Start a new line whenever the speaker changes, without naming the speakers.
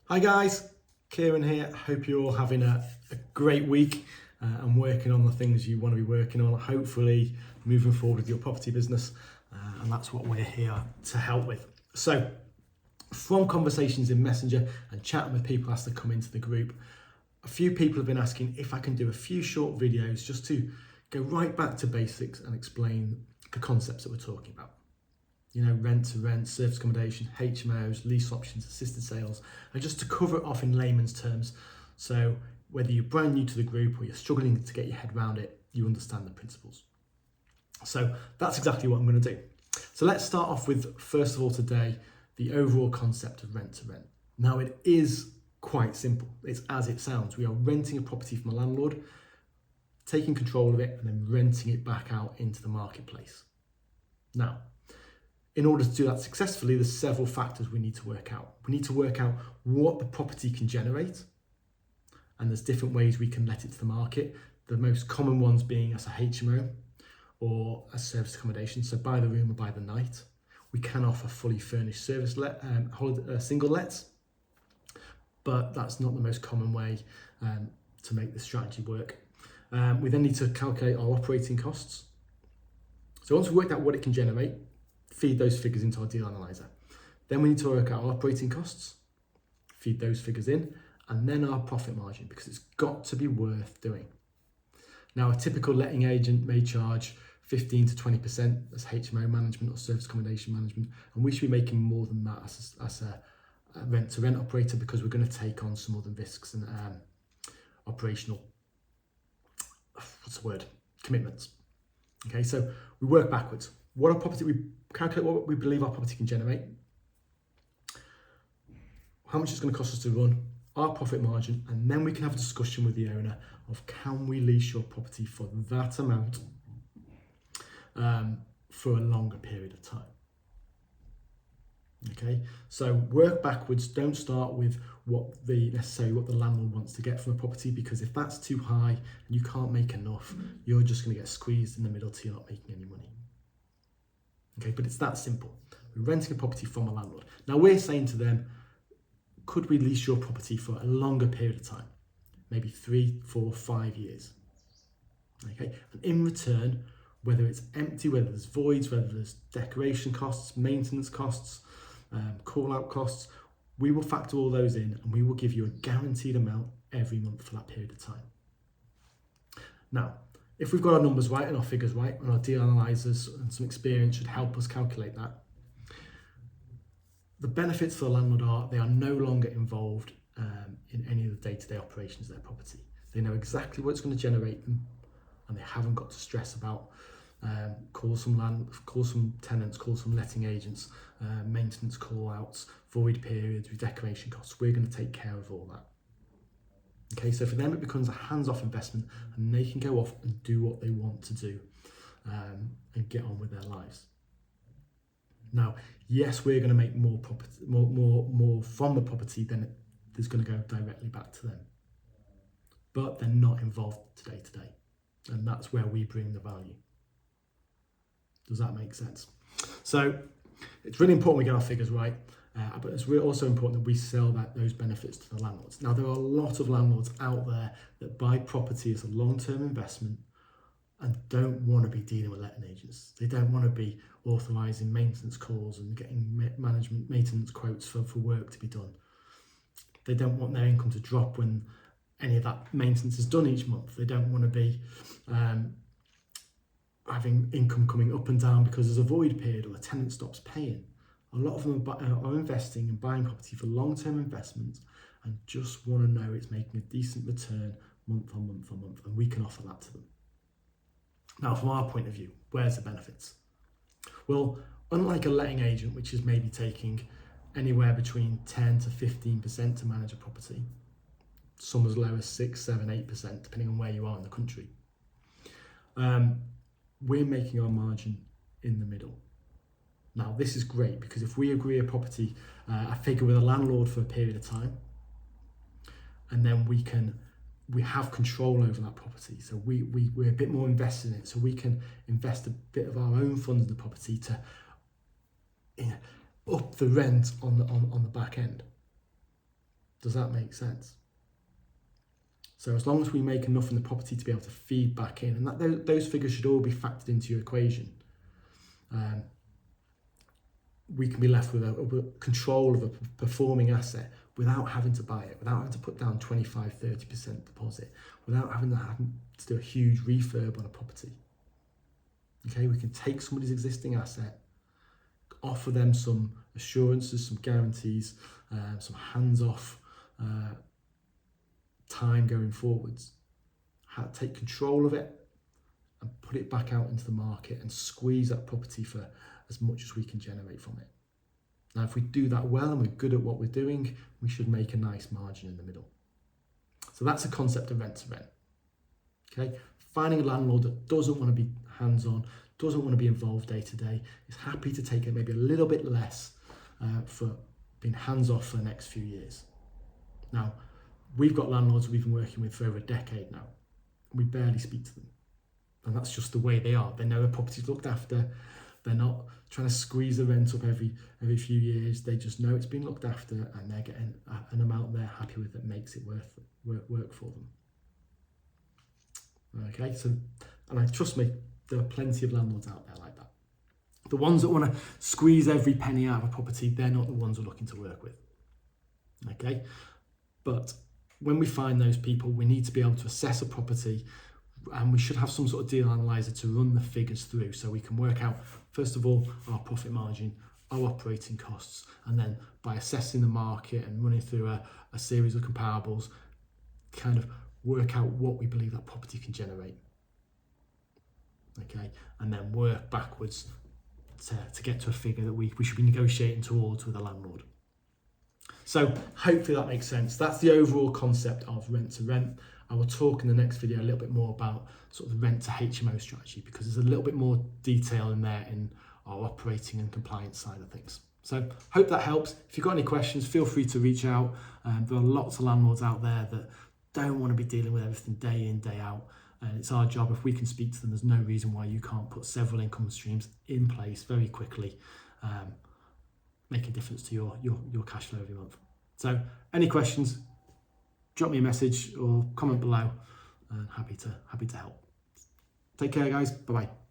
Hi guys, Kieran here. Hope you're all having a great week and working on the things you want to be working on, hopefully moving forward with your property business. And that's what we're here to help with. So from conversations in Messenger and chatting with people as they come into the group, a few people have been asking if I can do a few short videos just to go right back to basics and explain the concepts that we're talking about. You know, rent to rent, service accommodation, HMOs, lease options, assisted sales, and just to cover it off in layman's terms. So whether you're brand new to the group or you're struggling to get your head around it, you understand the principles. So that's exactly what I'm going to do. So let's start off with, first of all today, the overall concept of rent to rent. Now it is quite simple. It's as it sounds. We are renting a property from a landlord, taking control of it and then renting it back out into the marketplace. Now, in order to do that successfully, there's several factors we need to work out. We need to work out what the property can generate, and there's different ways we can let it to the market. The most common ones being as a HMO or a service accommodation, so by the room or by the night. We can offer fully furnished service single lets, but that's not the most common way to make the strategy work. We then need to calculate our operating costs. So once we've worked out what it can generate, feed those figures into our deal analyzer. Then we need to work out our operating costs, feed those figures in, and then our profit margin, because it's got to be worth doing. Now, a typical letting agent may charge 15 to 20% as HMO management or service accommodation management, and we should be making more than that as a rent-to-rent operator, because we're going to take on some other risks and operational, commitments. Okay, so we work backwards. We calculate what we believe our property can generate, how much it's going to cost us to run, our profit margin, and then we can have a discussion with the owner of can we lease your property for that amount for a longer period of time. Okay, so work backwards. Don't start with what the landlord wants to get from a property, because if that's too high and you can't make enough, you're just going to get squeezed in the middle till you're not making any money. Okay, but it's that simple. We're renting a property from a landlord. Now we're saying to them, could we lease your property for a longer period of time? Maybe 3, 4, 5 years. Okay, and in return, whether it's empty, whether there's voids, whether there's decoration costs, maintenance costs, call out costs, we will factor all those in and we will give you a guaranteed amount every month for that period of time. Now, if we've got our numbers right and our figures right, and our deal analyzers and some experience should help us calculate that, the benefits for the landlord are they are no longer involved in any of the day-to-day operations of their property. They know exactly what it's going to generate them, and they haven't got to stress about call some tenants, call some letting agents, maintenance call-outs, void periods, redecoration costs. We're going to take care of all that. Okay, so for them it becomes a hands-off investment, and they can go off and do what they want to do and get on with their lives. Now, yes, we're going to make more from the property than there's going to go directly back to them, but they're not involved day to day, and that's where we bring the value. Does that make sense? So it's really important we get our figures right. But it's really also important that we sell those benefits to the landlords. Now, there are a lot of landlords out there that buy property as a long-term investment and don't want to be dealing with letting agents. They don't want to be authorising maintenance calls and getting management maintenance quotes for work to be done. They don't want their income to drop when any of that maintenance is done each month. They don't want to be having income coming up and down because there's a void period or the tenant stops paying. A lot of them are investing and buying property for long-term investments and just want to know it's making a decent return month on month on month, and we can offer that to them. Now, from our point of view, where's the benefits? Well, unlike a letting agent, which is maybe taking anywhere between 10 to 15% to manage a property, some as low as 6, 7, 8%, depending on where you are in the country, we're making our margin in the middle. Now, this is great because if we agree a figure with a landlord for a period of time, and then we have control over that property. So we're a bit more invested in it. So we can invest a bit of our own funds in the property to up the rent on the back end. Does that make sense? So as long as we make enough in the property to be able to feed back in, and those figures should all be factored into your equation, we can be left with a control of a performing asset without having to buy it, without having to put down 25-30% deposit, without having to do a huge refurb on a property. Okay, we can take somebody's existing asset, offer them some assurances, some guarantees, some hands-off time going forwards, take control of it and put it back out into the market and squeeze that property for as much as we can generate from it. Now, if we do that well and we're good at what we're doing, we should make a nice margin in the middle. So that's a concept of rent to rent. Okay, finding a landlord that doesn't want to be hands-on, doesn't want to be involved day to day, is happy to take it maybe a little bit less for being hands-off for the next few years. Now, we've got landlords we've been working with for over a decade now. We barely speak to them. And that's just the way they are. They know the property's looked after. They're not trying to squeeze the rent up every few years. They just know it's been looked after and they're getting an amount they're happy with that makes it work for them. Okay, so, and trust me, there are plenty of landlords out there like that. The ones that want to squeeze every penny out of a property, they're not the ones we're looking to work with. Okay, but when we find those people, we need to be able to assess a property, and we should have some sort of deal analyzer to run the figures through so we can work out, first of all, our profit margin, our operating costs, and then by assessing the market and running through a series of comparables, kind of work out what we believe that property can generate. Okay, and then work backwards to get to a figure that we should be negotiating towards with a landlord. So hopefully that makes sense. That's the overall concept of rent to rent. I will talk in the next video a little bit more about sort of the rent to HMO strategy, because there's a little bit more detail in there in our operating and compliance side of things. So hope that helps. If you've got any questions, feel free to reach out. There are lots of landlords out there that don't want to be dealing with everything day in, day out. And it's our job. If we can speak to them, there's no reason why you can't put several income streams in place very quickly, make a difference to your cash flow every month. So any questions, drop me a message or comment below, and happy to help. Take care, guys. Bye-bye.